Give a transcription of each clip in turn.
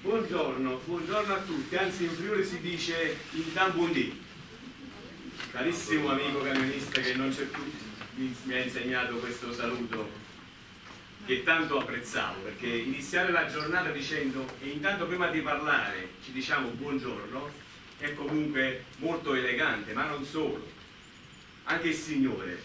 Buongiorno, buongiorno a tutti, anzi in Friuli si dice in Tambundi. Carissimo amico camionista che non c'è più, mi ha insegnato questo saluto che tanto apprezzavo, perché iniziare la giornata dicendo, e intanto prima di parlare ci diciamo buongiorno, è comunque molto elegante, ma non solo. Anche il Signore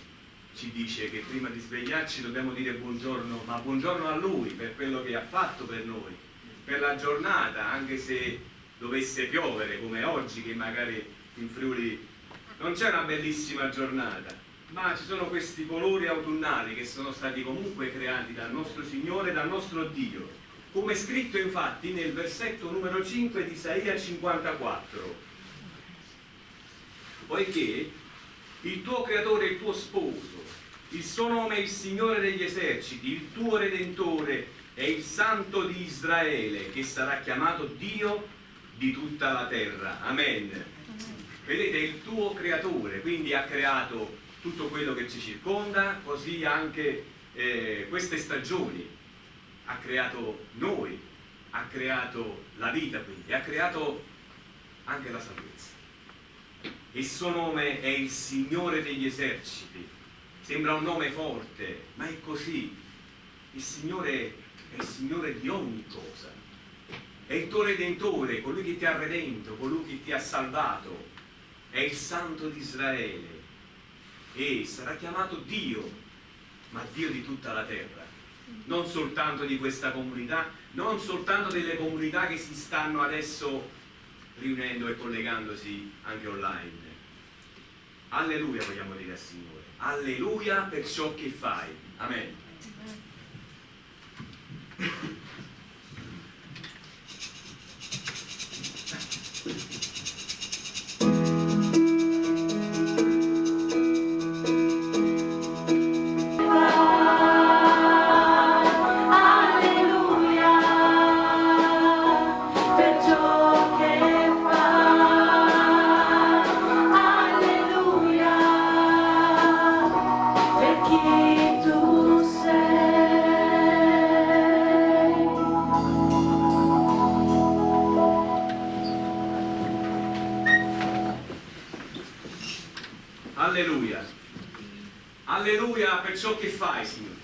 ci dice che prima di svegliarci dobbiamo dire buongiorno, ma buongiorno a Lui per quello che ha fatto per noi, per la giornata, anche se dovesse piovere come oggi, che magari in Friuli non c'è una bellissima giornata, ma ci sono questi colori autunnali che sono stati comunque creati dal nostro Signore, dal nostro Dio, come è scritto infatti nel versetto numero 5 di Isaia 54: poiché il tuo creatore è il tuo sposo, il suo nome è il Signore degli eserciti, il tuo Redentore è il Santo di Israele, che sarà chiamato Dio di tutta la terra. Amen. Vedete, è il tuo creatore, quindi ha creato tutto quello che ci circonda, così anche queste stagioni, ha creato noi, ha creato la vita, quindi ha creato anche la salvezza. Il suo nome è il Signore degli eserciti. Sembra un nome forte, ma è così. Il Signore è il Signore di ogni cosa, è il tuo Redentore, colui che ti ha redento, colui che ti ha salvato, è il Santo di Israele e sarà chiamato Dio, ma Dio di tutta la terra, non soltanto di questa comunità, non soltanto delle comunità che si stanno adesso riunendo e collegandosi anche online. Alleluia, vogliamo dire al Signore, alleluia per ciò che fai. Amen. Alleluia, alleluia per ciò che fai, Signore,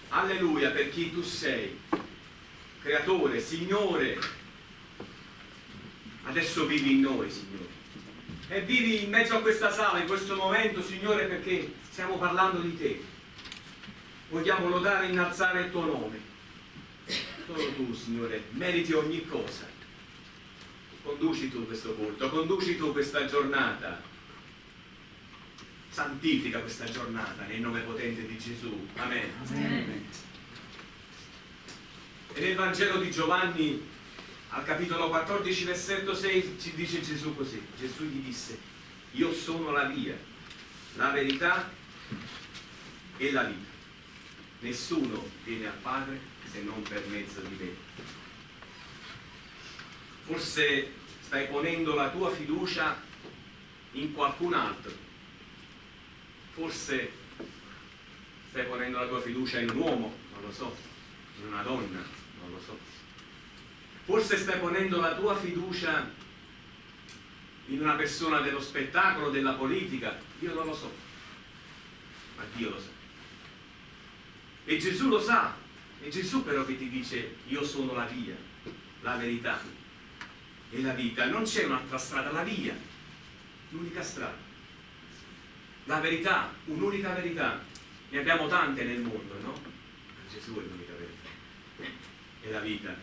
alleluia per chi tu sei, creatore, Signore. Adesso vivi in noi, Signore, e vivi in mezzo a questa sala in questo momento, Signore, perché stiamo parlando di te. Vogliamo lodare e innalzare il tuo nome. Solo tu, Signore, meriti ogni cosa. Conduci tu questo culto, conduci tu questa giornata. Santifica questa giornata nel nome potente di Gesù. Amen. Amen. E nel Vangelo di Giovanni, al capitolo 14, versetto 6, ci dice Gesù così. Gesù gli disse: io sono la via, la verità e la vita. Nessuno viene al Padre se non per mezzo di me. Forse stai ponendo la tua fiducia in qualcun altro. Forse stai ponendo la tua fiducia in un uomo, non lo so, in una donna, non lo so. Forse stai ponendo la tua fiducia in una persona dello spettacolo, della politica, io non lo so, ma Dio lo sa. E Gesù lo sa, è Gesù però che ti dice: io sono la via, la verità e la vita. Non c'è un'altra strada, la via, l'unica strada. La verità, un'unica verità, ne abbiamo tante nel mondo, no? Gesù è l'unica verità, è la vita.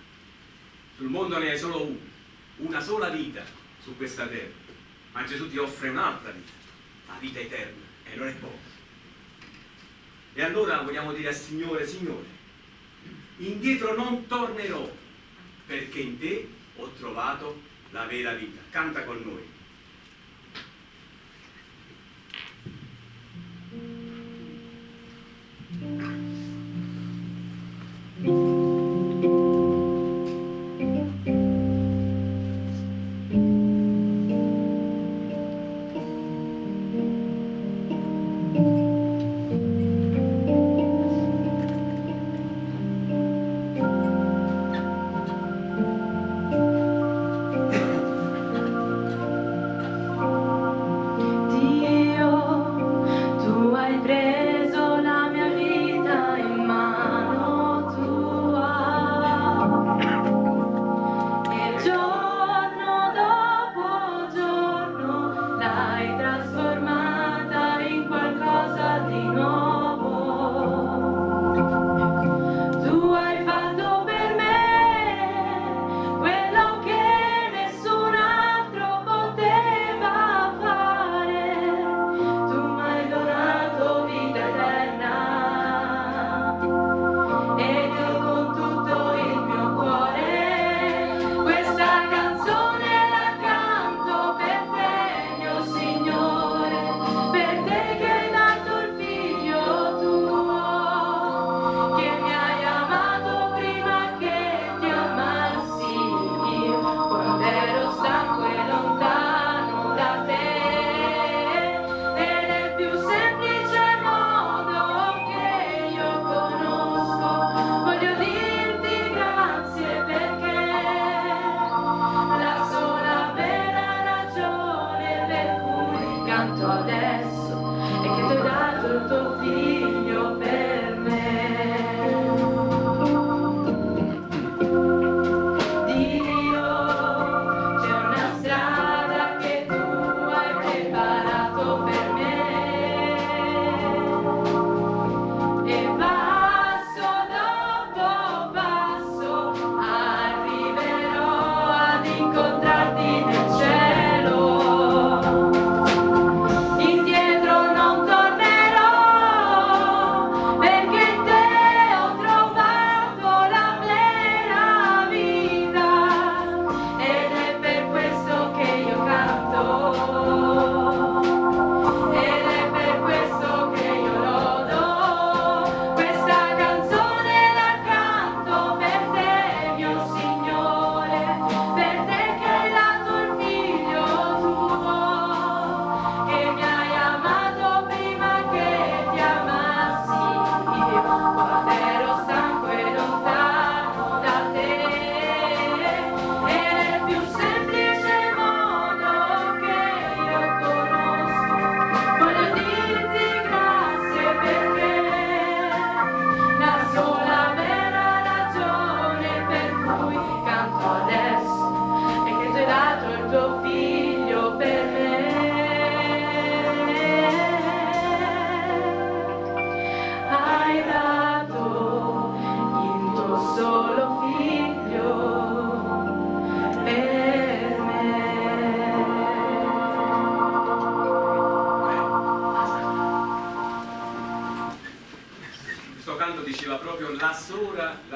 Sul mondo ne hai solo una sola vita su questa terra, ma Gesù ti offre un'altra vita, la vita eterna, e non è poco. E allora vogliamo dire al Signore: Signore, indietro non tornerò, perché in te ho trovato la vera vita. Canta con noi.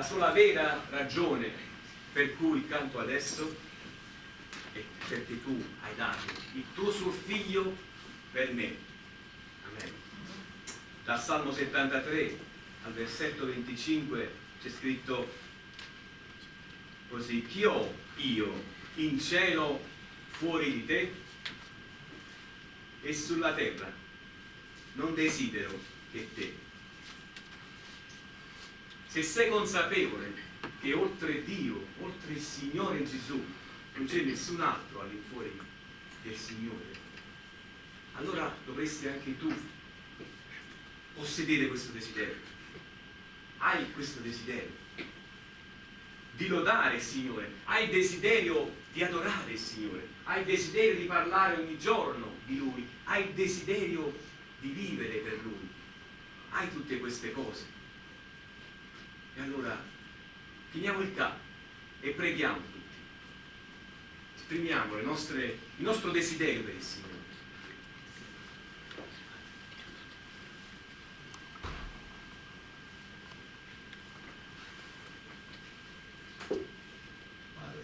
sola vera ragione per cui canto adesso è perché tu hai dato il tuo suo figlio per me. Amen. Dal Salmo 73 al versetto 25 c'è scritto così: chi ho io in cielo fuori di te, e sulla terra non desidero che te. Se sei consapevole che oltre Dio, oltre il Signore Gesù, non c'è nessun altro all'infuori del Signore, allora dovresti anche tu possedere questo desiderio. Hai questo desiderio di lodare il Signore, hai desiderio di adorare il Signore, hai desiderio di parlare ogni giorno di Lui, hai desiderio di vivere per Lui, hai tutte queste cose. E allora chiniamo il capo e preghiamo tutti, esprimiamo il nostro desiderio per il Signore.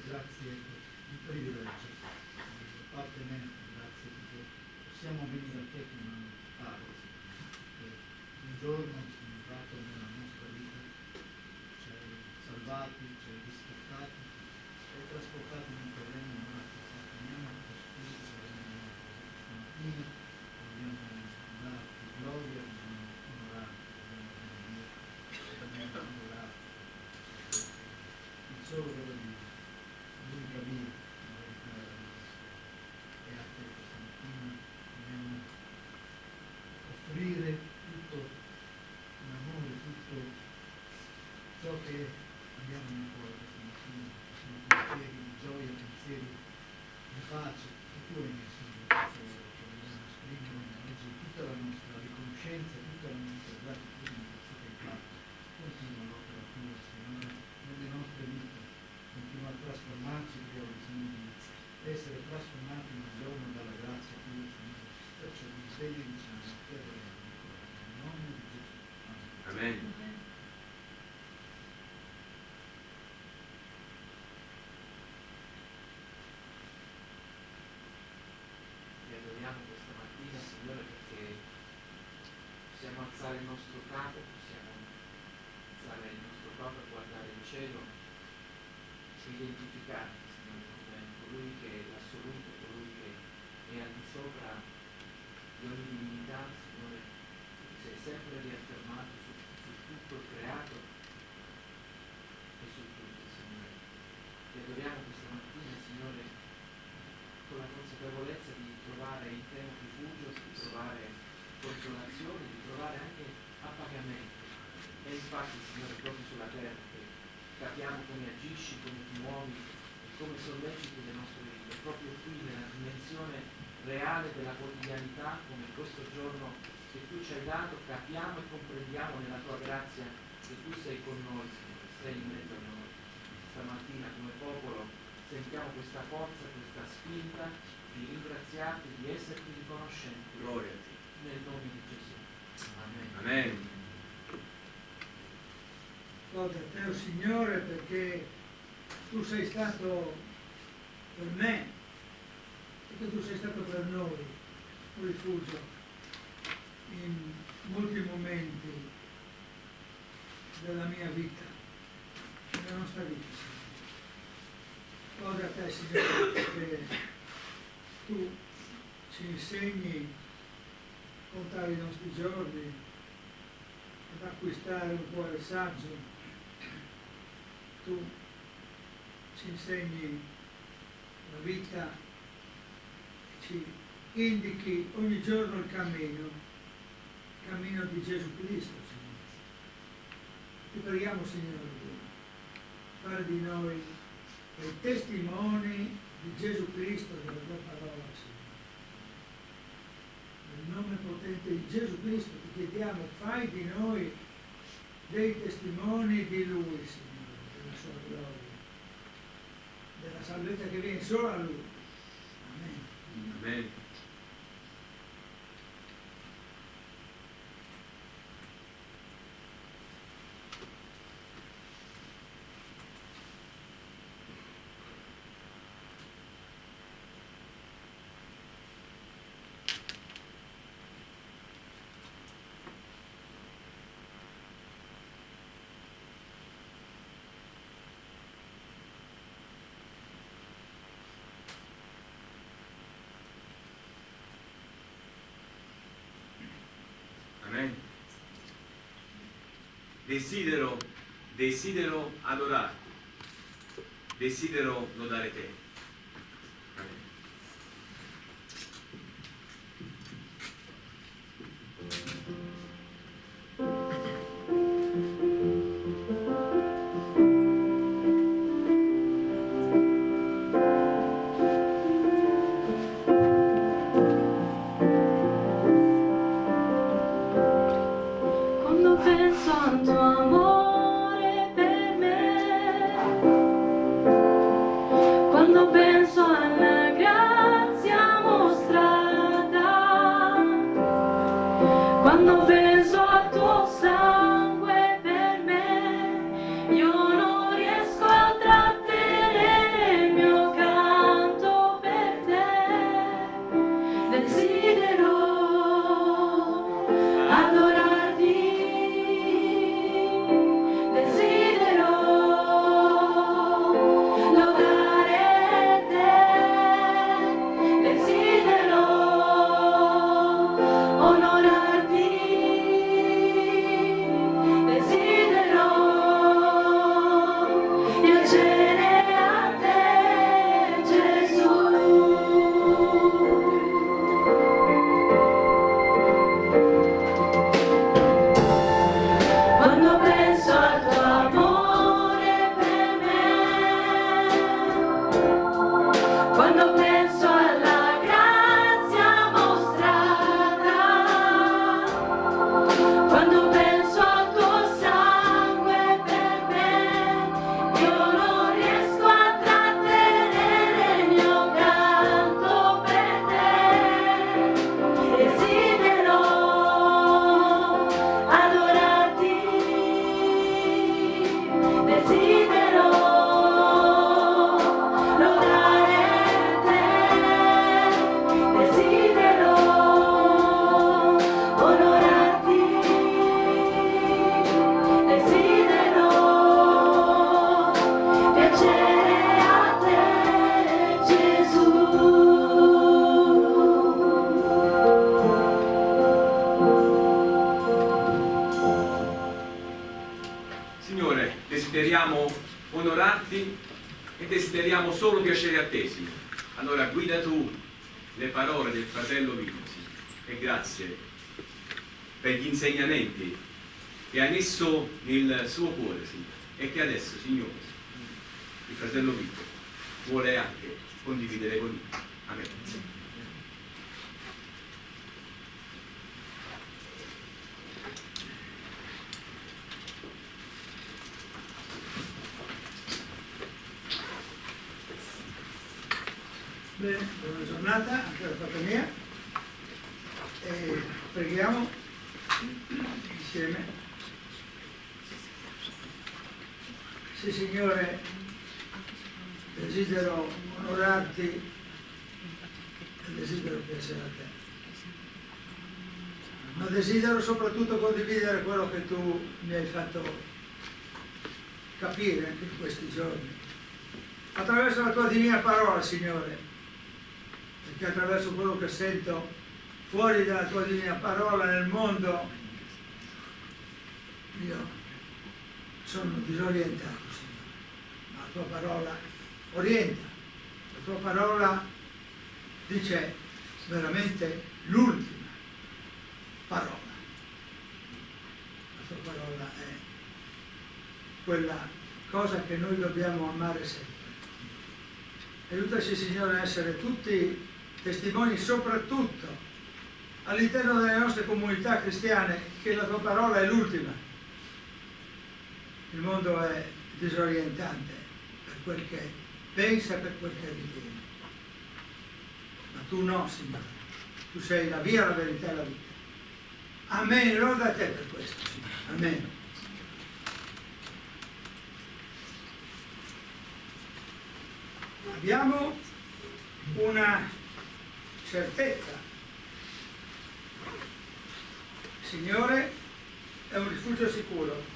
Grazie per il privilegio da parte mia, grazie perché possiamo venire a te con una parola, che un giorno sei entrato nella nostra vita, ci hai salvati, ci hai riscattati, ci hai trasportati in un terreno in altro, torniamo a tuo spirito, stamattina vogliamo darti gloria, vogliamo onorarti, vogliamo onorarti, il solo vero Dio. L'unica via, la verità e la vita. E a te questa mattina vogliamo offrire tutto l'amore, tutto ciò che abbiamo nel cuore questa mattina. Sono pensieri di gioia, pensieri di pace che tu hai messo in questo solo, che vogliamo esprimere oggi tutta la nostra riconoscenza, tutta la nostra gratitudine per ciò che hai fatto. Continua l'opera tua, Signore, nelle nostre vite. Continua a trasformarci, Dio, Signore, essere trasformati un giorno dalla grazia tua, Signore. Perciò vi benediciamo e ti adoriamo ancora, nel nome di Gesù. Amen. Amen. Ti adoriamo questa mattina, Signore, perché possiamo alzare il nostro capo, possiamo alzare il nostro capo e guardare il cielo, identificarti, Signore, come colui che è l'assoluto, colui che è al di sopra di ogni divinità, Signore. Tu sei sempre riaffermato su tutto il creato e su tutto, Signore. Ti adoriamo questa mattina, Signore, con la consapevolezza di trovare in te un rifugio, di trovare consolazione, di trovare anche appagamento. E infatti, Signore, proprio sulla terra che capiamo come agisci, come ti muovi e come solleciti le nostre vite. Proprio qui nella dimensione reale della quotidianità, come questo giorno che tu ci hai dato, capiamo e comprendiamo nella tua grazia che tu sei con noi, Signore, sei in mezzo a noi. Stamattina come popolo sentiamo questa forza, questa spinta di ringraziarti, di esserti riconoscenti. Gloria a te. Nel nome di Gesù. Amen. Amen. Lode a te, oh Signore, perché tu sei stato per me, perché tu sei stato per noi un rifugio in molti momenti della mia vita, della nostra vita, Signore. Lode a te, Signore, perché tu ci insegni a contare i nostri giorni, ad acquistare un cuore saggio. Tu ci insegni la vita, ci indichi ogni giorno il cammino di Gesù Cristo, Signore. Ti preghiamo, Signore, di fare di noi dei testimoni di Gesù Cristo, della tua parola, Signore. Nel nome potente di Gesù Cristo ti chiediamo, fai di noi dei testimoni di Lui, Signore, della sua gloria, della salvezza che viene solo a Lui. Amen. Amen. desidero adorarti, desidero lodare te. Amen. Quando penso al tuo amore per me, quando penso alla grazia mostrata, quando penso al tuo sangue per me, io non riesco a trattenere il mio canto per te. Desidero adorarti, desidero lodare te, desidero onorarti, desidero piacere a te, Gesù. Quando penso al tuo amore per me, quando penso alla grazia mostrata, quando penso al tuo sangue per me, io non riesco a trattenere il mio canto per te. Desidero adorarti, desidero lodare te, desidero onorarti, desidero piacere a te, Gesù. Signore, desideriamo onorarti e desideriamo solo piacere a te, Signore. Allora guida tu le parole del fratello Vinci e grazie per gli insegnamenti che ha messo nel suo cuore, Signore, e che adesso, Signore, il fratello Vito vuole anche condividere con noi. Amen. Bene, buona giornata anche da parte mia e preghiamo insieme. Sì, Signore, desidero onorarti e desidero piacere a te, ma desidero soprattutto condividere quello che tu mi hai fatto capire anche in questi giorni attraverso la tua divina parola, Signore, perché attraverso quello che sento fuori dalla tua divina parola nel mondo io sono disorientato, Signore, ma la tua parola orienta, la tua parola dice veramente l'ultima parola, la tua parola è quella cosa che noi dobbiamo amare sempre. Aiutaci, Signore, a essere tutti testimoni, soprattutto all'interno delle nostre comunità cristiane, che la tua parola è l'ultima. Il mondo è disorientante per quel che pensa, per quel che ritiene. Ma tu no, Signore. Tu sei la via, la verità e la vita. Amen. Loda a te per questo, Signore. Amen. Abbiamo una certezza. Il Signore è un rifugio sicuro.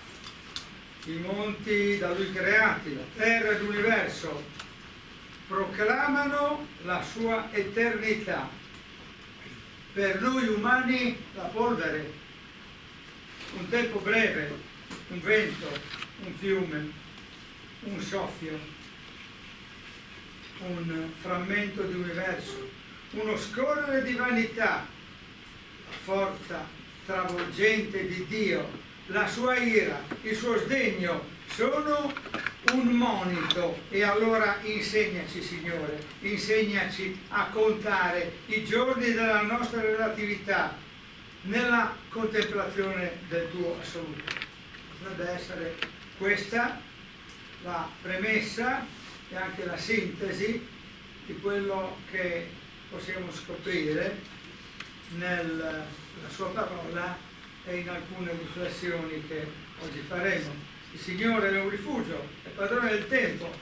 I monti da Lui creati, la terra e l'universo proclamano la sua eternità. Per noi umani la polvere, un tempo breve, un vento, un fiume, un soffio, un frammento di universo, uno scorrere di vanità, la forza travolgente di Dio, la sua ira, il suo sdegno sono un monito. E allora insegnaci, Signore, insegnaci a contare i giorni della nostra relatività nella contemplazione del tuo assoluto. Potrebbe essere questa la premessa e anche la sintesi di quello che possiamo scoprire nella sua parola e in alcune riflessioni che oggi faremo. Il Signore è un rifugio, è padrone del tempo.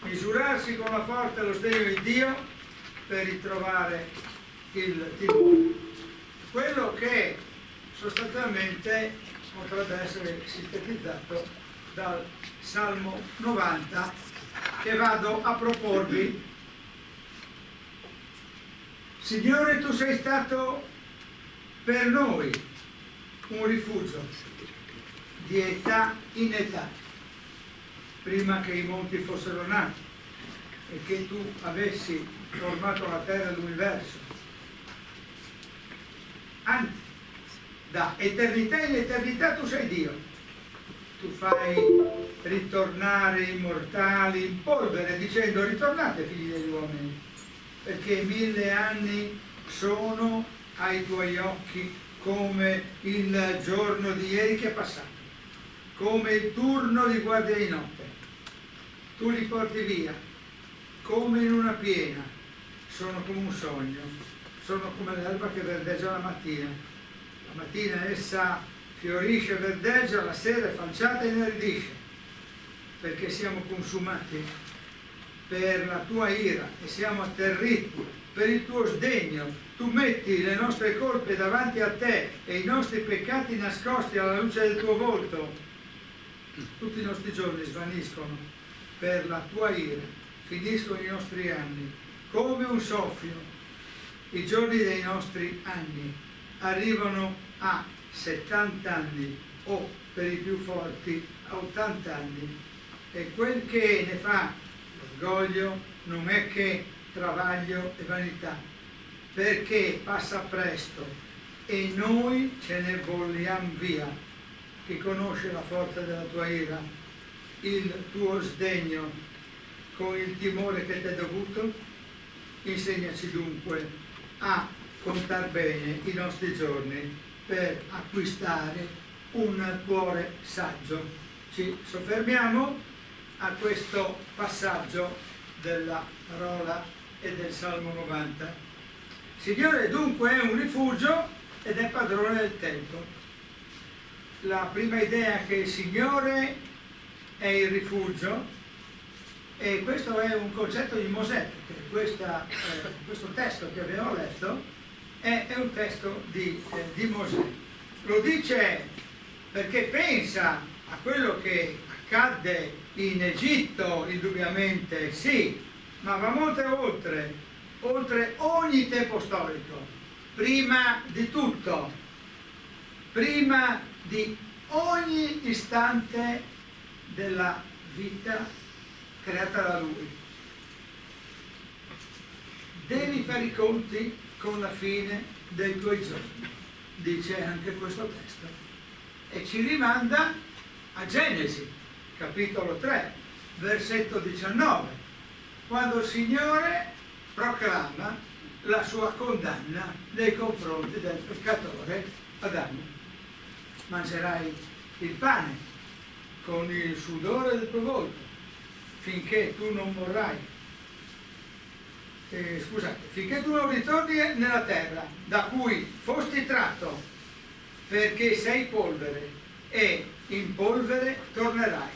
Misurarsi con la forza e lo sdegno di Dio per ritrovare il timore. Quello che sostanzialmente potrebbe essere sintetizzato dal Salmo 90 che vado a proporvi. Signore, tu sei stato per noi un rifugio di età in età, prima che i monti fossero nati e che tu avessi formato la terra e l'universo. Anzi, da eternità in eternità tu sei Dio. Tu fai ritornare i mortali in polvere, dicendo: ritornate, figli degli uomini, perché 1000 anni sono ai tuoi occhi come il giorno di ieri che è passato, come il turno di guardia di notte. Tu li porti via come in una piena, sono come un sogno, sono come l'erba che verdeggia la mattina. La mattina essa fiorisce e verdeggia, la sera è falciata e ineridisce, perché siamo consumati per la tua ira e siamo atterriti per il tuo sdegno. Tu metti le nostre colpe davanti a te e i nostri peccati nascosti alla luce del tuo volto. Tutti i nostri giorni svaniscono per la tua ira, finiscono i nostri anni come un soffio. I giorni dei nostri anni arrivano a 70 anni o, per i più forti, a 80 anni, e quel che ne fa l'orgoglio non è che travaglio e vanità, perché passa presto e noi ce ne vogliamo via. Chi conosce la forza della tua ira, il tuo sdegno con il timore che ti è dovuto? Insegnaci dunque a contar bene i nostri giorni per acquistare un cuore saggio. Ci soffermiamo a questo passaggio della parola e del Salmo 90. Signore dunque è un rifugio ed è padrone del tempo. La prima idea è che il Signore è il rifugio, e questo è un concetto di Mosè, perché questo testo che abbiamo letto è un testo di Mosè. Lo dice perché pensa a quello che accadde in Egitto, indubbiamente sì, ma va molto oltre ogni tempo storico. Prima di tutto, prima di ogni istante della vita creata da Lui, devi fare i conti con la fine dei tuoi giorni, dice anche questo testo, e ci rimanda a Genesi, capitolo 3, versetto 19, quando il Signore proclama la sua condanna nei confronti del peccatore Adamo. Mangerai il pane con il sudore del tuo volto finché tu non morrai. Finché tu non ritorni nella terra da cui fosti tratto, perché sei polvere e in polvere tornerai.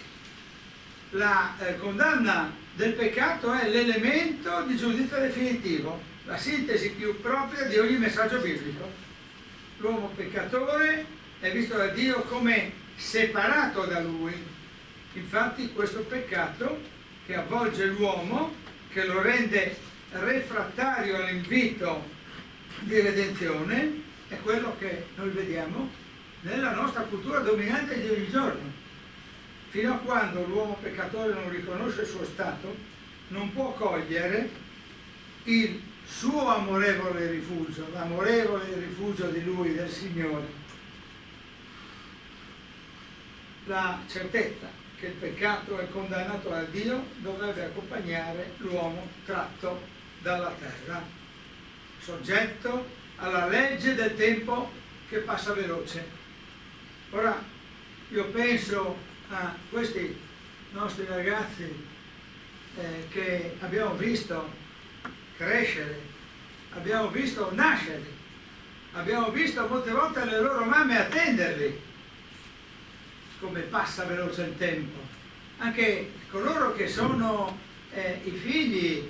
La condanna del peccato è l'elemento di giudizio definitivo, la sintesi più propria di ogni messaggio biblico. L'uomo peccatore è visto da Dio come separato da Lui. Infatti questo peccato che avvolge l'uomo, che lo rende refrattario all'invito di redenzione, è quello che noi vediamo nella nostra cultura dominante di ogni giorno. fino a quando l'uomo peccatore non riconosce il suo stato, non può cogliere il suo amorevole rifugio, l'amorevole rifugio di Lui, del Signore. La certezza che il peccato è condannato da Dio dovrebbe accompagnare l'uomo tratto dalla terra, soggetto alla legge del tempo che passa veloce. Ora, io penso a questi nostri ragazzi che abbiamo visto crescere, abbiamo visto nascere, abbiamo visto molte volte le loro mamme attenderli, come passa veloce il tempo. Anche coloro che sono i figli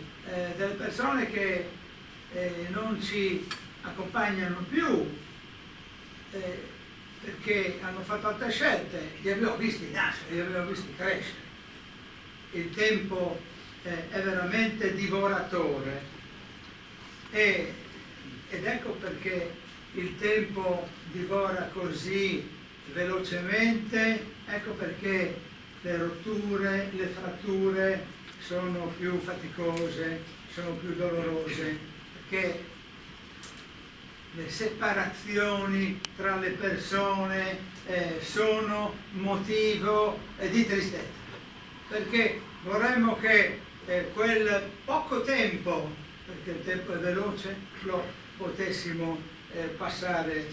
delle persone che non ci accompagnano più perché hanno fatto altre scelte, li abbiamo visti nascere, li abbiamo visti crescere. Il tempo è veramente divoratore ed ecco perché il tempo divora così velocemente, ecco perché le rotture, le fratture sono più faticose, sono più dolorose, perché le separazioni tra le persone sono motivo di tristezza, perché vorremmo che quel poco tempo, perché il tempo è veloce, lo potessimo passare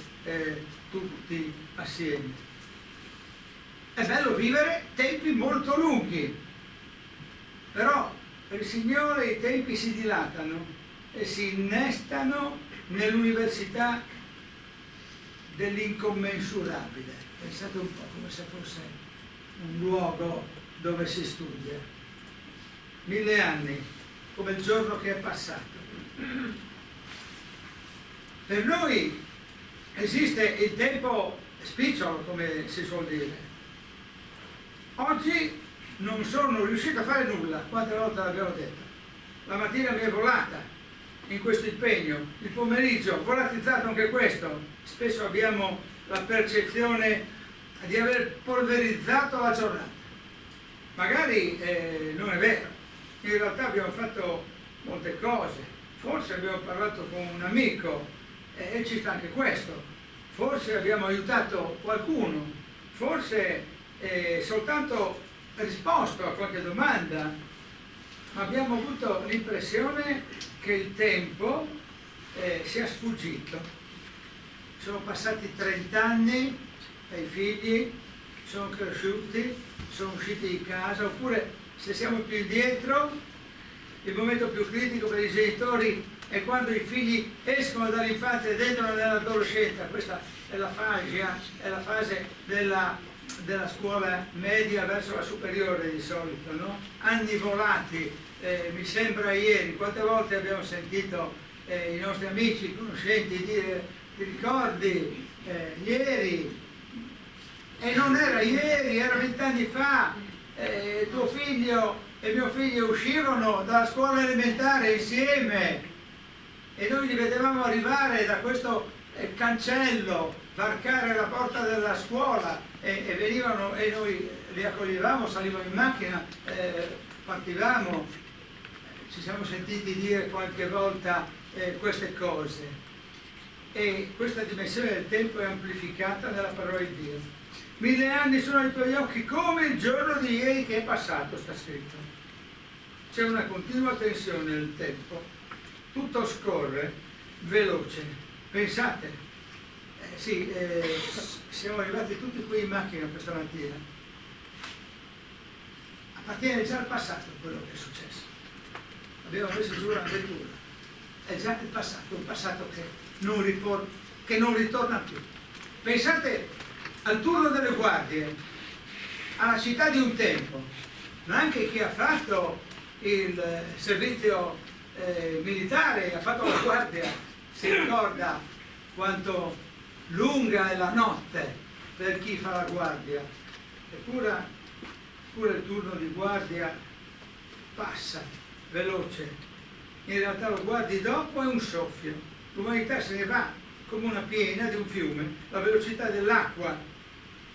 tutti assieme. È bello vivere tempi molto lunghi, però per il Signore i tempi si dilatano e si innestano nell'università dell'incommensurabile. Pensate un po' come se fosse un luogo dove si studia. 1000 anni, come il giorno che è passato. Per noi esiste il tempo spicciolo, come si suol dire. Oggi non sono riuscito a fare nulla, quante volte l'abbiamo detto. La mattina mi è volata in questo impegno, il pomeriggio volatizzato anche questo. Spesso abbiamo la percezione di aver polverizzato la giornata. Magari non è vero, in realtà abbiamo fatto molte cose, forse abbiamo parlato con un amico e ci sta anche questo, forse abbiamo aiutato qualcuno, forse soltanto risposto a qualche domanda, ma abbiamo avuto l'impressione che il tempo sia sfuggito. Sono passati 30 anni e i figli sono cresciuti, sono usciti di casa, oppure se siamo più indietro, il momento più critico per i genitori è quando i figli escono dall'infanzia ed entrano nell'adolescenza. Questa è la fase della scuola media verso la superiore di solito, no? Anni volati, mi sembra ieri, quante volte abbiamo sentito i nostri amici, conoscenti dire: ti ricordi ieri? E non era ieri, era 20 anni fa, tuo figlio e mio figlio uscirono dalla scuola elementare insieme e noi li vedevamo arrivare da questo cancello, varcare la porta della scuola e venivano e noi li accoglievamo, salivamo in macchina, partivamo. Ci siamo sentiti dire qualche volta queste cose, e questa dimensione del tempo è amplificata nella parola di Dio. 1000 anni sono ai tuoi occhi come il giorno di ieri che è passato, sta scritto. C'è una continua tensione nel tempo, tutto scorre veloce. Pensate, siamo arrivati tutti qui in macchina questa mattina, appartiene già al passato quello che è successo, abbiamo messo giù la vettura, è già il passato, un passato che non ritorna più. Pensate al turno delle guardie, alla città di un tempo, ma anche chi ha fatto il servizio militare, ha fatto la guardia, si ricorda quanto lunga è la notte per chi fa la guardia. Eppure il turno di guardia passa veloce, in realtà lo guardi dopo, è un soffio, l'umanità se ne va come una piena di un fiume, la velocità dell'acqua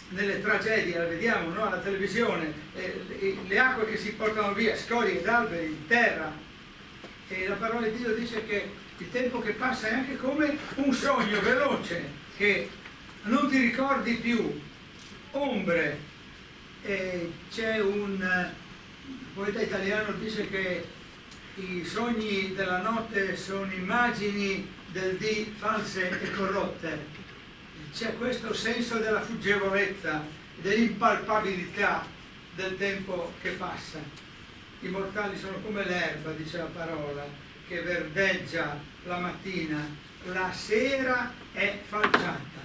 nelle tragedie, la vediamo, no? Alla televisione, le acque che si portano via, scorie d'alberi in terra, e la parola di Dio dice che il tempo che passa è anche come un sogno veloce, che non ti ricordi più, ombre. C'è un poeta italiano che dice che i sogni della notte sono immagini del dì false e corrotte. C'è questo senso della fuggevolezza, dell'impalpabilità del tempo che passa. I mortali sono come l'erba, dice la parola, che verdeggia la mattina, la sera è falciata.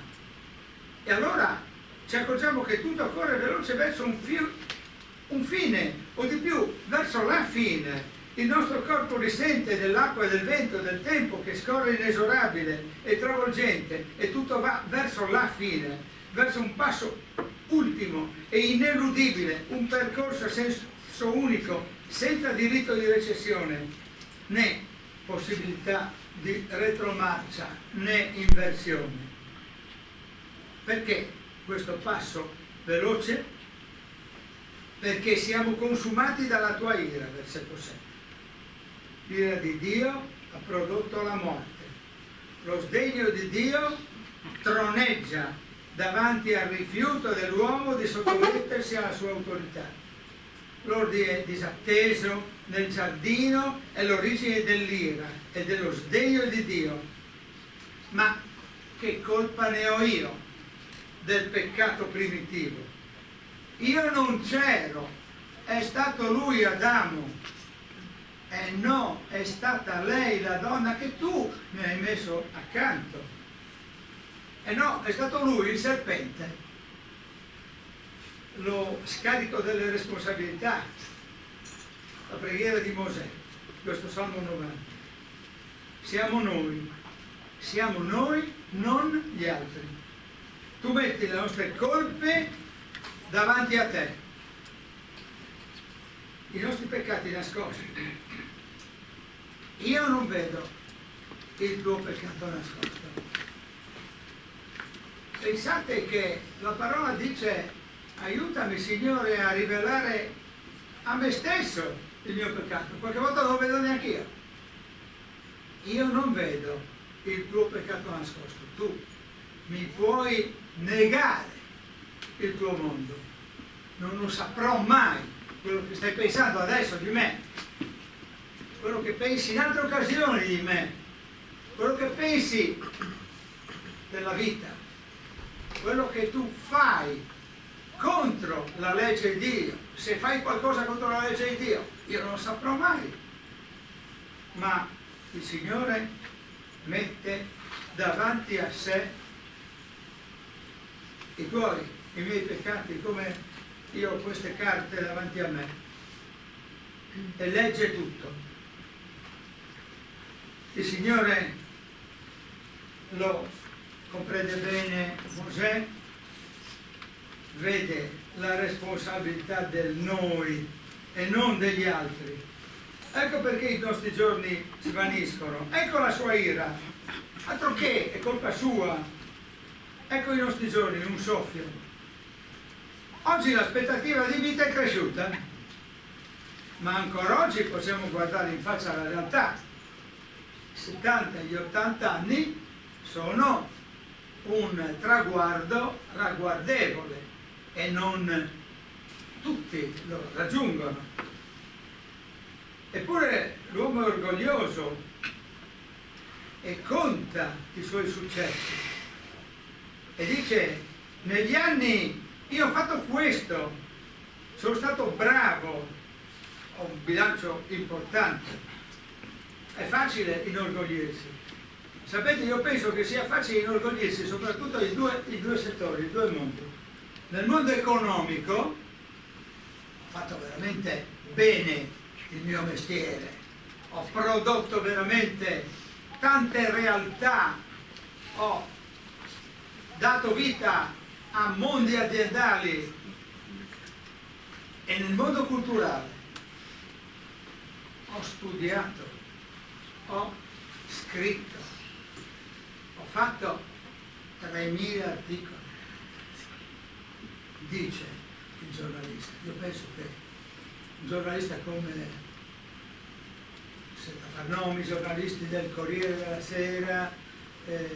E allora ci accorgiamo che tutto corre veloce verso un fine, o di più, verso la fine. Il nostro corpo risente dell'acqua e del vento, del tempo che scorre inesorabile e travolgente, e tutto va verso la fine, verso un passo ultimo e ineludibile, un percorso a senso unico, senza diritto di recessione, né possibilità di retromarcia, né inversione. Perché questo passo veloce? Perché siamo consumati dalla tua ira, versetto 7. L'ira di Dio ha prodotto la morte. Lo sdegno di Dio troneggia davanti al rifiuto dell'uomo di sottomettersi alla sua autorità. L'ordine disatteso nel giardino è l'origine dell'ira e dello sdegno di Dio. Ma che colpa ne ho io del peccato primitivo? Io non c'ero, è stato lui Adamo. No, è stata lei la donna che tu mi hai messo accanto. No, è stato lui il serpente. Lo scarico delle responsabilità. La preghiera di Mosè, questo Salmo 90. Siamo noi, non gli altri. Tu metti le nostre colpe davanti a te, i nostri peccati nascosti. Io non vedo il tuo peccato nascosto. Pensate che la parola dice: aiutami Signore a rivelare a me stesso il mio peccato. Qualche volta non lo vedo neanche io. Io non vedo il tuo peccato nascosto. Tu mi puoi negare il tuo mondo, non lo saprò mai quello che stai pensando adesso di me, quello che pensi in altre occasioni di me, quello che pensi della vita, quello che tu fai contro la legge di Dio. Se fai qualcosa contro la legge di Dio, io non lo saprò mai. Ma il Signore mette davanti a sé i tuoi, i miei peccati, come io ho queste carte davanti a me, e legge tutto. Il Signore lo comprende bene. Mosè vede la responsabilità del noi e non degli altri. Ecco perché i nostri giorni svaniscono, ecco la sua ira, altro che, è colpa sua. Ecco i nostri giorni, un soffio. Oggi l'aspettativa di vita è cresciuta, ma ancora oggi possiamo guardare in faccia la realtà. I 70 e gli 80 anni sono un traguardo ragguardevole e non tutti lo raggiungono. Eppure l'uomo è orgoglioso e conta i suoi successi. E dice: negli anni io ho fatto questo, sono stato bravo, ho un bilancio importante. È facile inorgoglirsi. Sapete, io penso che sia facile inorgoglirsi soprattutto in due settori, in due mondi. Nel mondo economico ho fatto veramente bene il mio mestiere, ho prodotto veramente tante realtà, ho dato vita a mondi aziendali. E nel mondo culturale ho studiato, ho scritto, ho fatto 3.000 articoli, dice il giornalista? Io penso che un giornalista come, senza far nomi, giornalisti del Corriere della Sera, del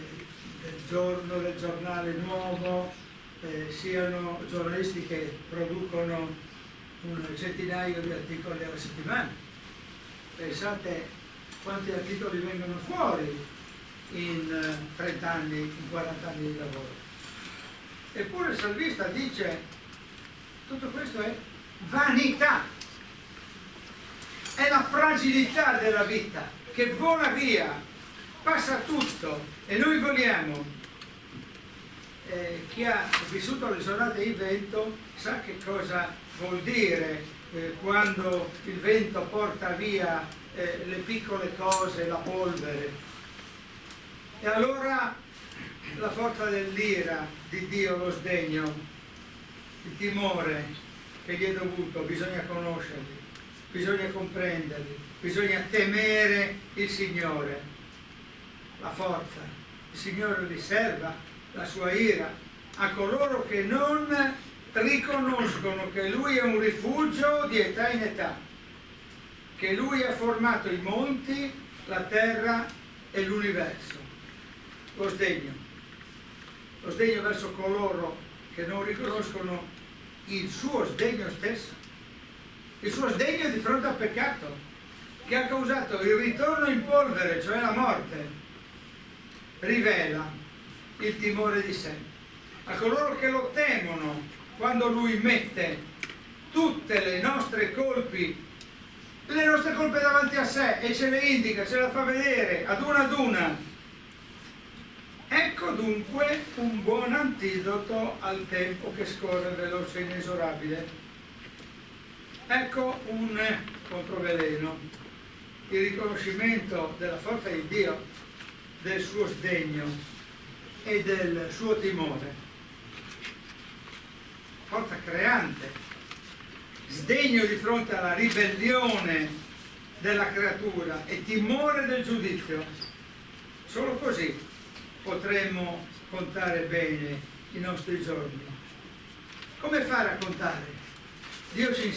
Giorno, del Giornale Nuovo, siano giornalisti che producono un centinaio di articoli alla settimana. Pensate quanti articoli vengono fuori in 30 anni, in 40 anni di lavoro. Eppure il salmista dice: tutto questo è vanità, è la fragilità della vita che vola via, passa tutto. E noi vogliamo, chi ha vissuto le giornate di vento sa che cosa vuol dire quando il vento porta via le piccole cose, la polvere. E allora la forza dell'ira di Dio, lo sdegno, il timore che gli è dovuto, bisogna conoscerli, bisogna comprenderli, bisogna temere il Signore. La forza, il Signore riserva la sua ira a coloro che non riconoscono che Lui è un rifugio di età in età, che Lui ha formato i monti, la terra e l'universo. Lo sdegno verso coloro che non riconoscono il suo sdegno stesso, il suo sdegno di fronte al peccato, che ha causato il ritorno in polvere, cioè la morte, rivela il timore di sé. A coloro che lo temono quando Lui mette tutte le nostre colpe davanti a sé e ce le indica, ce le fa vedere ad una. Ecco dunque un buon antidoto al tempo che scorre veloce e inesorabile. Ecco un controveleno: il riconoscimento della forza di Dio, del suo sdegno e del suo timore. Forza creante, sdegno di fronte alla ribellione della creatura e timore del giudizio. Solo così potremmo contare bene i nostri giorni. Come fare a contare? Dio ci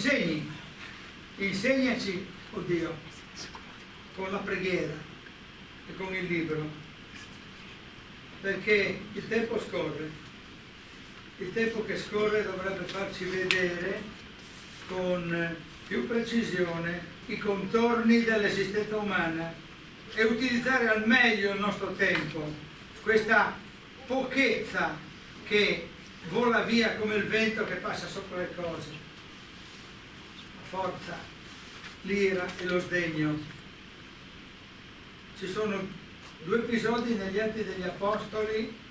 insegnaci, oh Dio, con la preghiera e con il libro, perché il tempo scorre. Il tempo che scorre dovrebbe farci vedere con più precisione i contorni dell'esistenza umana e utilizzare al meglio il nostro tempo, questa pochezza che vola via come il vento che passa sopra le cose. La forza, l'ira e lo sdegno. Ci sono 2 episodi negli Atti degli Apostoli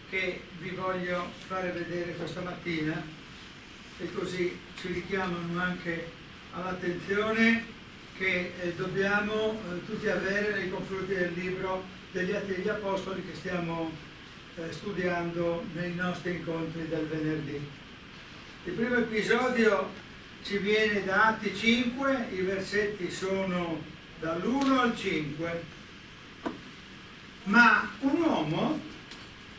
che vi voglio fare vedere questa mattina, e così ci richiamano anche all'attenzione che dobbiamo tutti avere nei confronti del libro degli Atti degli Apostoli che stiamo studiando nei nostri incontri del venerdì. Il primo episodio ci viene da Atti 5, i versetti sono dall'1 al 5. Ma un uomo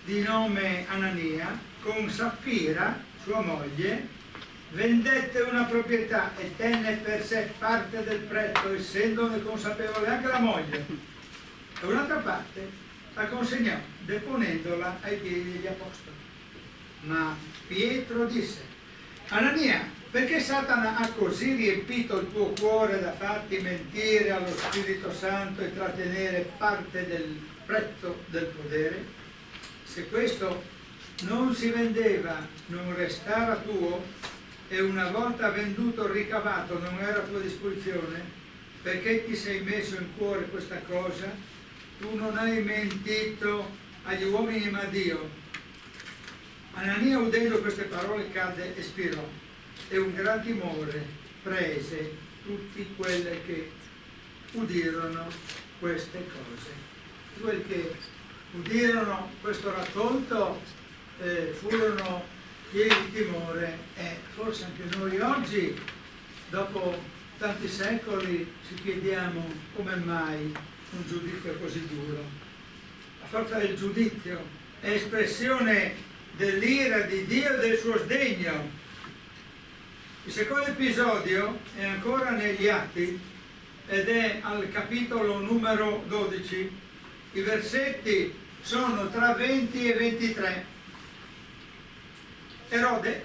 di nome Anania, con Saffira, sua moglie, vendette una proprietà e tenne per sé parte del prezzo, essendone consapevole anche la moglie, e un'altra parte la consegnò, deponendola ai piedi degli apostoli. Ma Pietro disse: Anania, perché Satana ha così riempito il tuo cuore da farti mentire allo Spirito Santo e trattenere parte del prezzo del podere? Se questo non si vendeva, non restava tuo, e una volta venduto o ricavato non era a tua disposizione, perché ti sei messo in cuore questa cosa? Tu non hai mentito agli uomini ma a Dio. Anania, udendo queste parole, cadde e spirò, e un gran timore prese tutti quelli che udirono queste cose. Quelli che udirono questo racconto furono pieni di timore, e forse anche noi oggi, dopo tanti secoli, ci chiediamo come mai un giudizio così duro. La forza del giudizio è espressione dell'ira di Dio e del suo sdegno. Il secondo episodio è ancora negli Atti ed è al capitolo numero 12. I versetti sono tra 20 e 23. Erode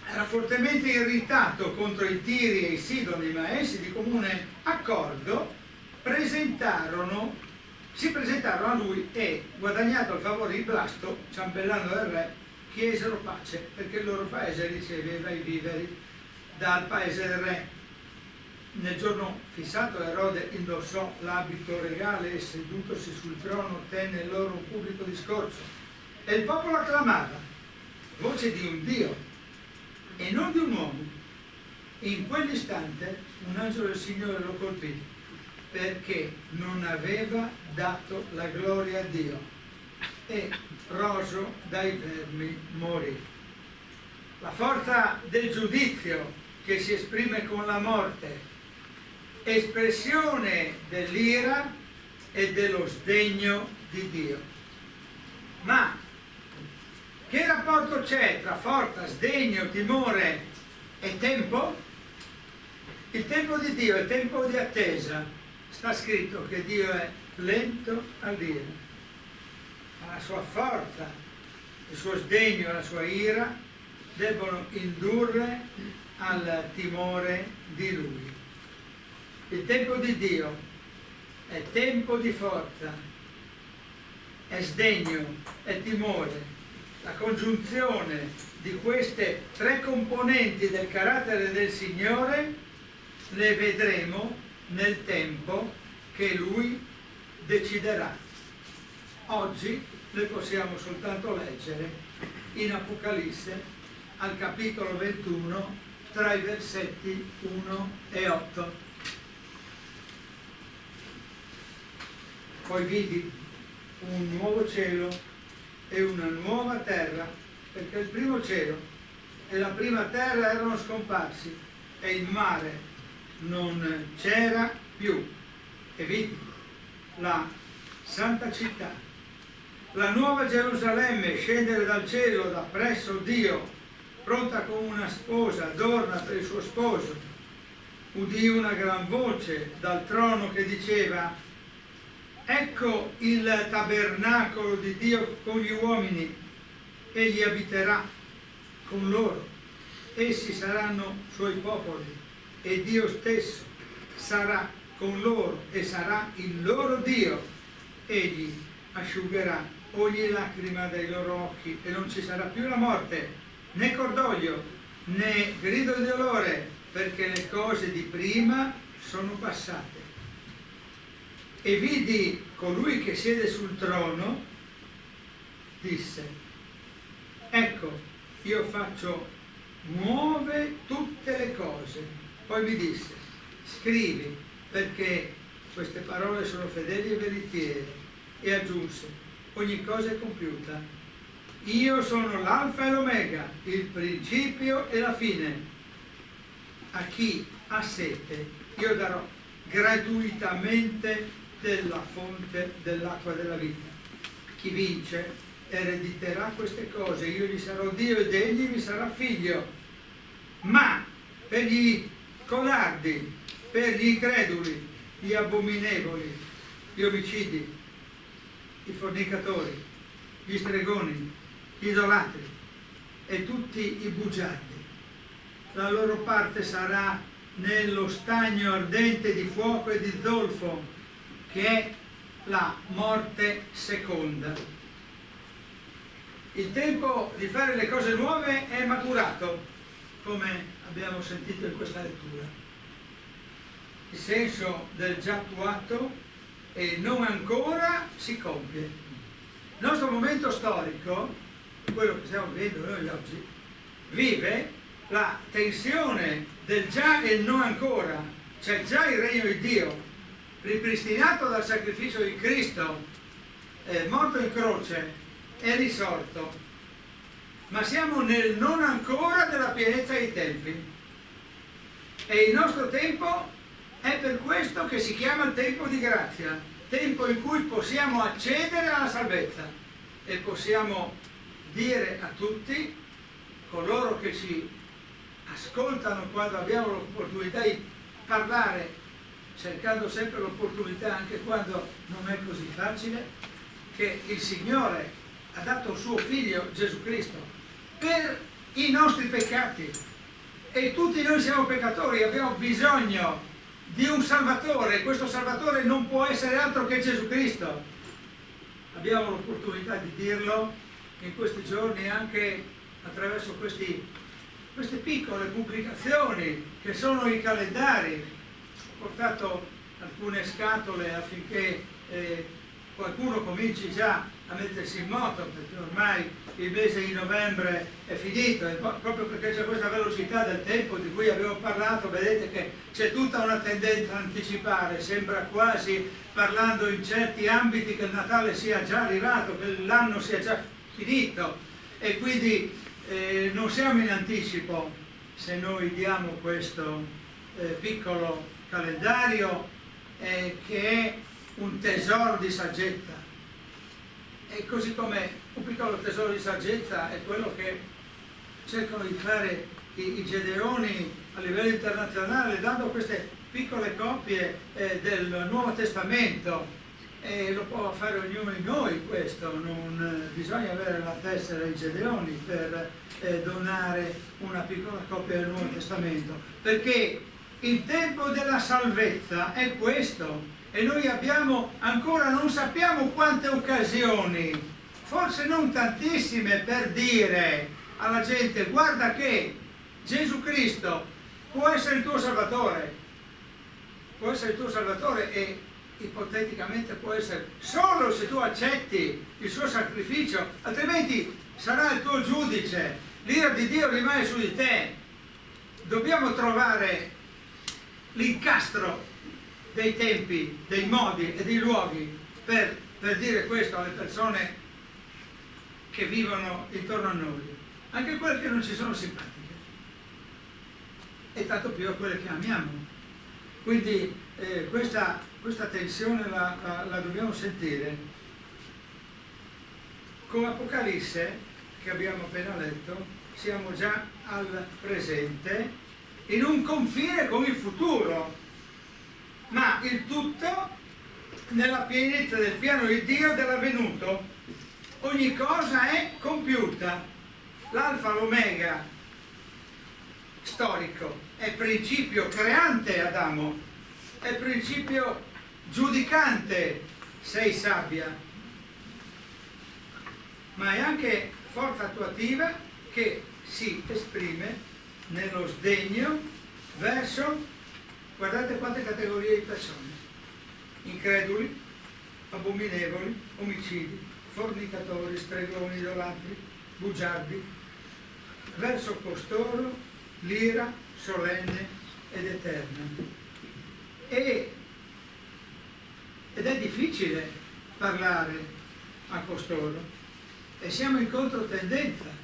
era fortemente irritato contro i Tiri e i Sidoni, ma essi di comune accordo si presentarono a lui e, guadagnato il favore di Blasto, ciambellano del re, chiesero pace perché il loro paese riceveva i viveri dal paese del re. Nel giorno fissato Erode indossò l'abito regale e sedutosi sul trono tenne loro un pubblico discorso e il popolo acclamava, voce di un Dio e non di un uomo. In quell'istante un angelo del Signore lo colpì perché non aveva dato la gloria a Dio e roso dai vermi morì. La forza del giudizio che si esprime con la morte, espressione dell'ira e dello sdegno di Dio. Ma che rapporto c'è tra forza, sdegno, timore e tempo? Il tempo di Dio è tempo di attesa. Sta scritto che Dio è lento a dire, ma la sua forza, il suo sdegno e la sua ira debbono indurre al timore di Lui. Il tempo di Dio è tempo di forza, è sdegno, è timore. La congiunzione di queste tre componenti del carattere del Signore le vedremo nel tempo che Lui deciderà. Oggi le possiamo soltanto leggere in Apocalisse al capitolo 21 tra i versetti 1 e 8. Poi vidi un nuovo cielo e una nuova terra, perché il primo cielo e la prima terra erano scomparsi e il mare non c'era più. E vidi la santa città, la nuova Gerusalemme scendere dal cielo da presso Dio, pronta come una sposa adorna per il suo sposo. Udì una gran voce dal trono che diceva: ecco il tabernacolo di Dio con gli uomini, egli abiterà con loro, essi saranno suoi popoli e Dio stesso sarà con loro e sarà il loro Dio. Egli asciugherà ogni lacrima dai loro occhi e non ci sarà più la morte, né cordoglio, né grido di dolore, perché le cose di prima sono passate. E vidi colui che siede sul trono, disse: ecco, io faccio nuove tutte le cose. Poi mi disse: scrivi, perché queste parole sono fedeli e veritiere. E aggiunse: ogni cosa è compiuta. Io sono l'alfa e l'omega, il principio e la fine. A chi ha sete io darò gratuitamente della fonte dell'acqua della vita. Chi vince erediterà queste cose, io gli sarò Dio ed egli mi sarà figlio. Ma per gli codardi, per gli increduli, gli abominevoli, gli omicidi, i fornicatori, gli stregoni, gli idolatri e tutti i bugiardi, la loro parte sarà nello stagno ardente di fuoco e di zolfo, che è la morte seconda. Il tempo di fare le cose nuove è maturato, come abbiamo sentito in questa lettura. Il senso del già attuato e non ancora si compie. Il nostro momento storico, quello che stiamo vivendo noi oggi, vive la tensione del già e il non ancora. C'è già il regno di Dio, ripristinato dal sacrificio di Cristo, morto in croce e risorto, ma siamo nel non ancora della pienezza dei tempi. E il nostro tempo è per questo che si chiama il tempo di grazia, tempo in cui possiamo accedere alla salvezza e possiamo dire a tutti coloro che ci ascoltano quando abbiamo l'opportunità di parlare, cercando sempre l'opportunità anche quando non è così facile, che il Signore ha dato suo figlio Gesù Cristo per i nostri peccati, e tutti noi siamo peccatori, abbiamo bisogno di un Salvatore, e questo Salvatore non può essere altro che Gesù Cristo. Abbiamo l'opportunità di dirlo in questi giorni anche attraverso queste piccole pubblicazioni che sono i calendari. Ho portato alcune scatole affinché qualcuno cominci già a mettersi in moto, perché ormai il mese di novembre è finito, e proprio perché c'è questa velocità del tempo di cui abbiamo parlato, vedete che c'è tutta una tendenza a anticipare, sembra quasi, parlando in certi ambiti, che il Natale sia già arrivato, che l'anno sia già finito, e quindi non siamo in anticipo se noi diamo questo piccolo calendario che è un tesoro di saggezza. E così come un piccolo tesoro di saggezza è quello che cercano di fare i Gedeoni a livello internazionale, dando queste piccole copie del Nuovo Testamento, e lo può fare ognuno di noi questo, non bisogna avere la tessera dei Gedeoni per donare una piccola copia del Nuovo Testamento, perché il tempo della salvezza è questo. E noi abbiamo ancora, non sappiamo quante occasioni, forse non tantissime, per dire alla gente: guarda che Gesù Cristo può essere il tuo Salvatore, può essere il tuo Salvatore, e ipoteticamente può essere solo se tu accetti il suo sacrificio, altrimenti sarà il tuo giudice, l'ira di Dio rimane su di te. Dobbiamo trovare l'incastro dei tempi, dei modi e dei luoghi per dire questo alle persone che vivono intorno a noi, anche quelle che non ci sono simpatiche, e tanto più a quelle che amiamo. Quindi questa tensione la dobbiamo sentire. Con Apocalisse, che abbiamo appena letto, siamo già al presente, in un confine con il futuro, ma il tutto nella pienezza del piano di Dio dell'avvenuto. Ogni cosa è compiuta. L'alfa, l'omega storico, è principio creante Adamo, è principio giudicante sei sabbia, ma è anche forza attuativa che si esprime nello sdegno verso, guardate quante categorie di persone: increduli, abominevoli, omicidi, fornicatori, stregoni, idolatri, bugiardi, verso costoro l'ira solenne ed eterna. Ed è difficile parlare a costoro, e siamo in controtendenza.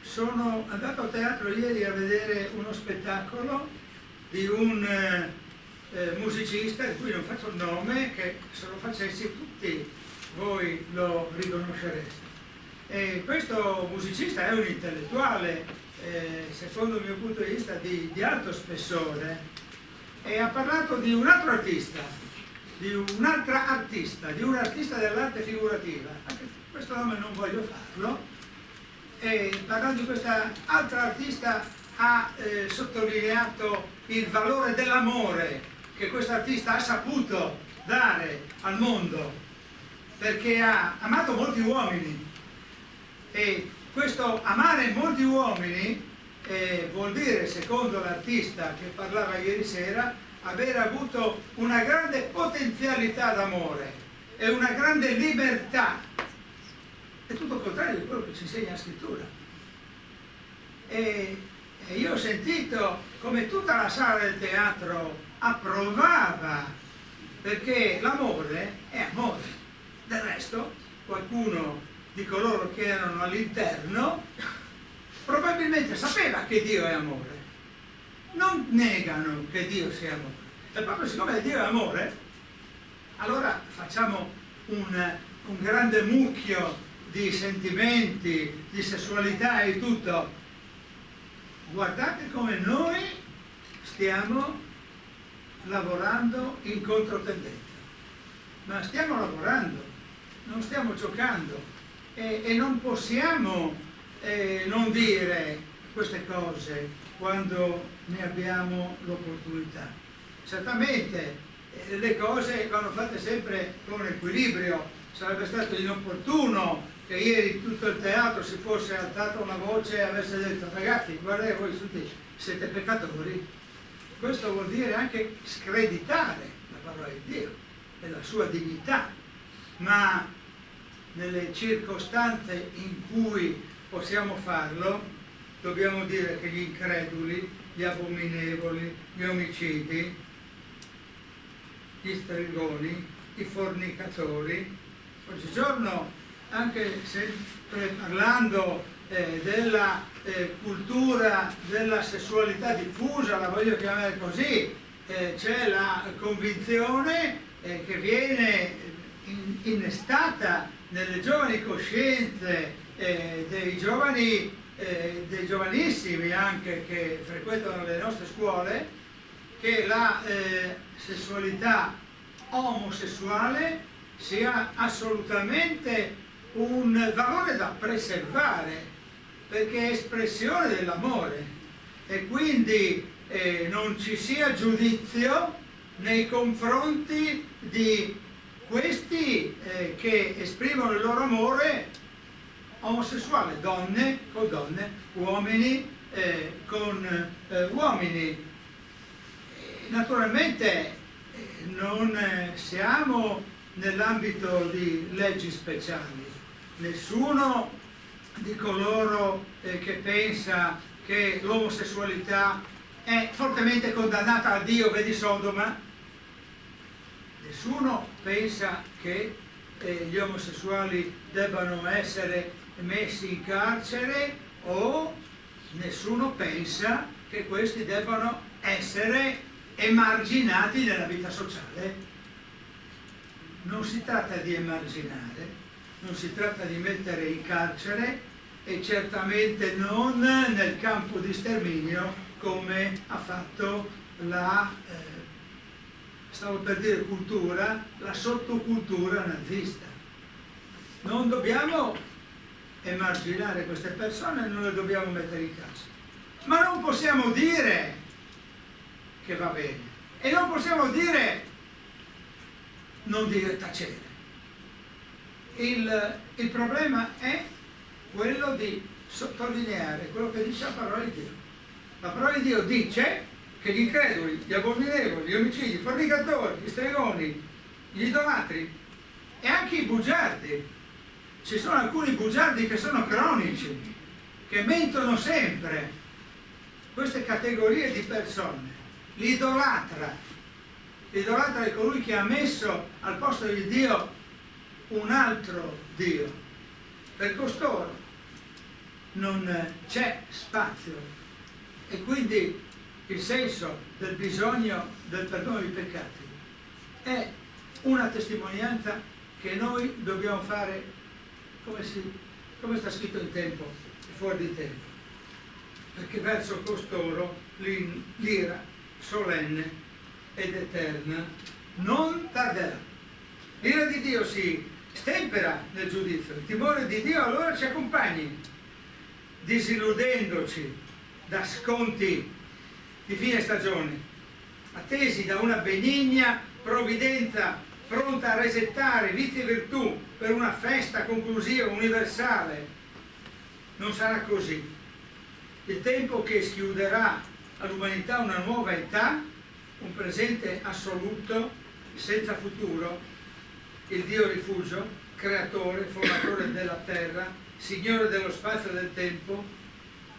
Sono andato a teatro ieri a vedere uno spettacolo di un musicista di cui non faccio il nome, che se lo facessi tutti voi lo riconoscereste. E questo musicista è un intellettuale, secondo il mio punto di vista di alto spessore, e ha parlato di un altro artista, di un'altra artista, di un artista dell'arte figurativa. Anche questo nome non voglio farlo. E parlando di questa altra artista ha sottolineato il valore dell'amore che questo artista ha saputo dare al mondo, perché ha amato molti uomini, e questo amare molti uomini vuol dire, secondo l'artista che parlava ieri sera, aver avuto una grande potenzialità d'amore e una grande libertà. È tutto il contrario di quello che ci insegna la scrittura. E io ho sentito come tutta la sala del teatro approvava, perché l'amore è amore. Del resto, qualcuno di coloro che erano all'interno probabilmente sapeva che Dio è amore. Non negano che Dio sia amore. E proprio siccome Dio è amore, allora facciamo un grande mucchio di sentimenti, di sessualità e tutto. Guardate come noi stiamo lavorando in controtendenza, ma stiamo lavorando, non stiamo giocando e non possiamo non dire queste cose quando ne abbiamo l'opportunità. Certamente le cose vanno fatte sempre con equilibrio. Sarebbe stato inopportuno che ieri tutto il teatro si fosse alzato una voce e avesse detto: ragazzi, guardate, voi tutti siete peccatori. Questo vuol dire anche screditare la parola di Dio e la sua dignità, ma nelle circostanze in cui possiamo farlo dobbiamo dire che gli increduli, gli abominevoli, gli omicidi, gli stregoni, i fornicatori, oggigiorno, anche sempre parlando della cultura della sessualità diffusa, la voglio chiamare così, c'è la convinzione che viene innestata nelle giovani coscienze dei giovanissimi anche che frequentano le nostre scuole, che la sessualità omosessuale sia assolutamente un valore da preservare, perché è espressione dell'amore e quindi non ci sia giudizio nei confronti di questi che esprimono il loro amore omosessuale, donne con donne, uomini con uomini. Naturalmente non siamo nell'ambito di leggi speciali, nessuno di coloro che pensa che l'omosessualità è fortemente condannata a Dio, vedi Sodoma, nessuno pensa che gli omosessuali debbano essere messi in carcere, o nessuno pensa che questi debbano essere emarginati nella vita sociale. Non si tratta di emarginare, non si tratta di mettere in carcere e certamente non nel campo di sterminio come ha fatto la, stavo per dire cultura, la sottocultura nazista. Non dobbiamo emarginare queste persone, non le dobbiamo mettere in carcere, ma non possiamo dire che va bene e non possiamo dire non dire tacere. Il problema è quello di sottolineare quello che dice la parola di Dio. La parola di Dio dice che gli increduli, gli abominevoli, gli omicidi, i fornicatori, gli stregoni, gli idolatri e anche i bugiardi, ci sono alcuni bugiardi che sono cronici, che mentono sempre, queste categorie di persone. L'idolatra è colui che ha messo al posto di Dio un altro Dio. Per costoro non c'è spazio e quindi il senso del bisogno del perdono dei peccati è una testimonianza che noi dobbiamo fare come sta scritto in tempo e fuori di tempo, perché verso costoro l'ira solenne ed eterna non tarderà. L'ira di Dio si stempera nel giudizio, il timore di Dio allora ci accompagni, disilludendoci da sconti di fine stagione, attesi da una benigna provvidenza pronta a resettare vizi e virtù per una festa conclusiva universale. Non sarà così. Il tempo che schiuderà all'umanità una nuova età, un presente assoluto, senza futuro, il Dio rifugio, creatore, formatore della terra, signore dello spazio e del tempo,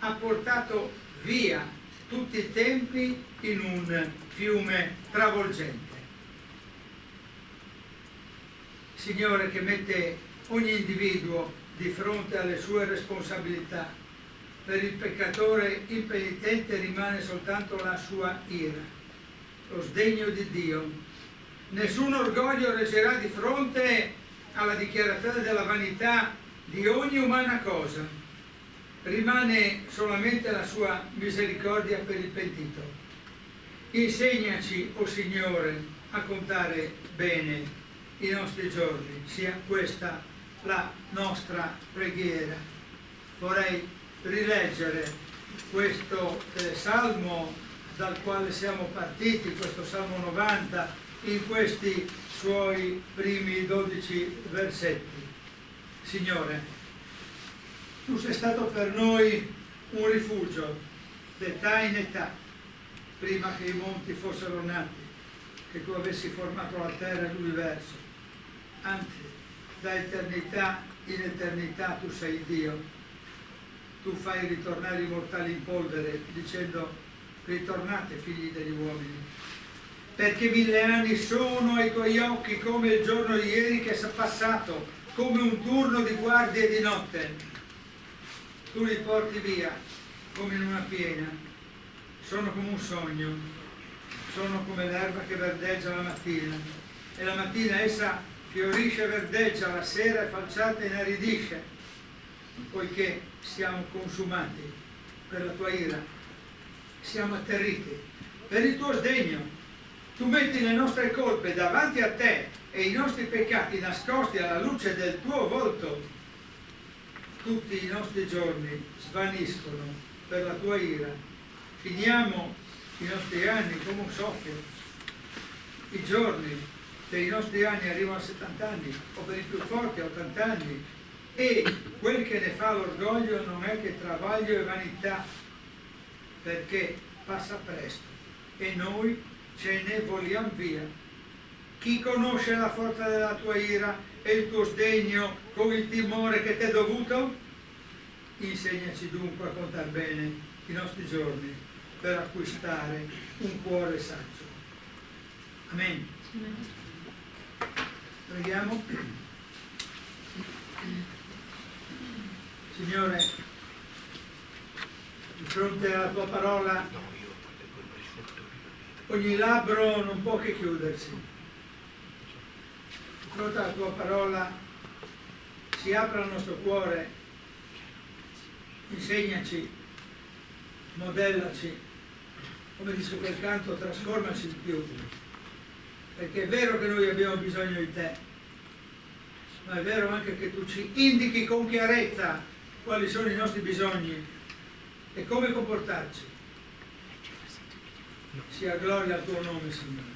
ha portato via tutti i tempi in un fiume travolgente. Signore che mette ogni individuo di fronte alle sue responsabilità. Per il peccatore impenitente rimane soltanto la sua ira, lo sdegno di Dio. Nessun orgoglio reggerà di fronte alla dichiarazione della vanità di ogni umana cosa. Rimane solamente la sua misericordia per il pentito. Insegnaci, o Signore, a contare bene i nostri giorni. Sia questa la nostra preghiera. Vorrei rileggere questo salmo dal quale siamo partiti, questo Salmo 90, in questi suoi primi 12 versetti. Signore, tu sei stato per noi un rifugio d'età in età, prima che i monti fossero nati, che tu avessi formato la terra e l'universo. Anzi, da eternità in eternità tu sei Dio. Tu fai ritornare i mortali in polvere, dicendo: ritornate, figli degli uomini, perché 1000 anni sono ai tuoi occhi come il giorno di ieri che è passato, come un turno di guardia di notte. Tu li porti via come in una piena, sono come un sogno, sono come l'erba che verdeggia la mattina, e la mattina essa fiorisce e verdeggia, la sera è falciata e inaridisce, poiché siamo consumati per la tua ira, siamo atterriti per il tuo sdegno. Tu metti le nostre colpe davanti a te e i nostri peccati nascosti alla luce del tuo volto. Tutti i nostri giorni svaniscono per la tua ira. Finiamo i nostri anni come un soffio. I giorni dei nostri anni arrivano a 70 anni, o per i più forti a 80 anni, e quel che ne fa l'orgoglio non è che travaglio e vanità, perché passa presto e noi ce ne vogliamo via. Chi conosce la forza della tua ira e il tuo sdegno con il timore che ti è dovuto? Insegnaci dunque a contare bene i nostri giorni per acquistare un cuore saggio. Amen. Preghiamo. Signore, di fronte alla tua parola ogni labbro non può che chiudersi. Di fronte alla tua parola si apre il nostro cuore, insegnaci, modellaci, come dice quel canto, trasformaci di più, perché è vero che noi abbiamo bisogno di te, ma è vero anche che tu ci indichi con chiarezza quali sono i nostri bisogni e come comportarci. Sia gloria al tuo nome, Signore,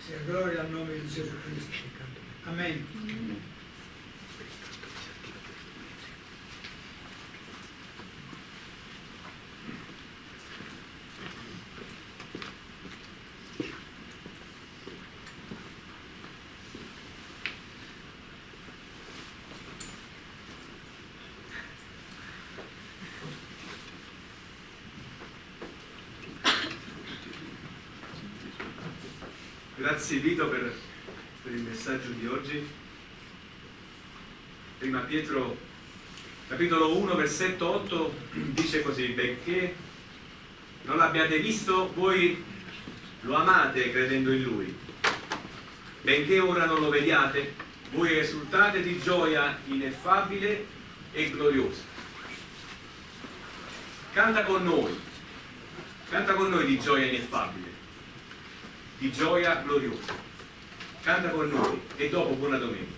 sia gloria al nome di Gesù Cristo. Amen. Grazie Vito per il messaggio di oggi. Prima Pietro, capitolo 1, versetto 8, dice così: benché non l'abbiate visto, voi lo amate credendo in Lui. Benché ora non lo vediate, voi esultate di gioia ineffabile e gloriosa. Canta con noi di gioia ineffabile, di gioia gloriosa. Canta con noi e dopo buona domenica.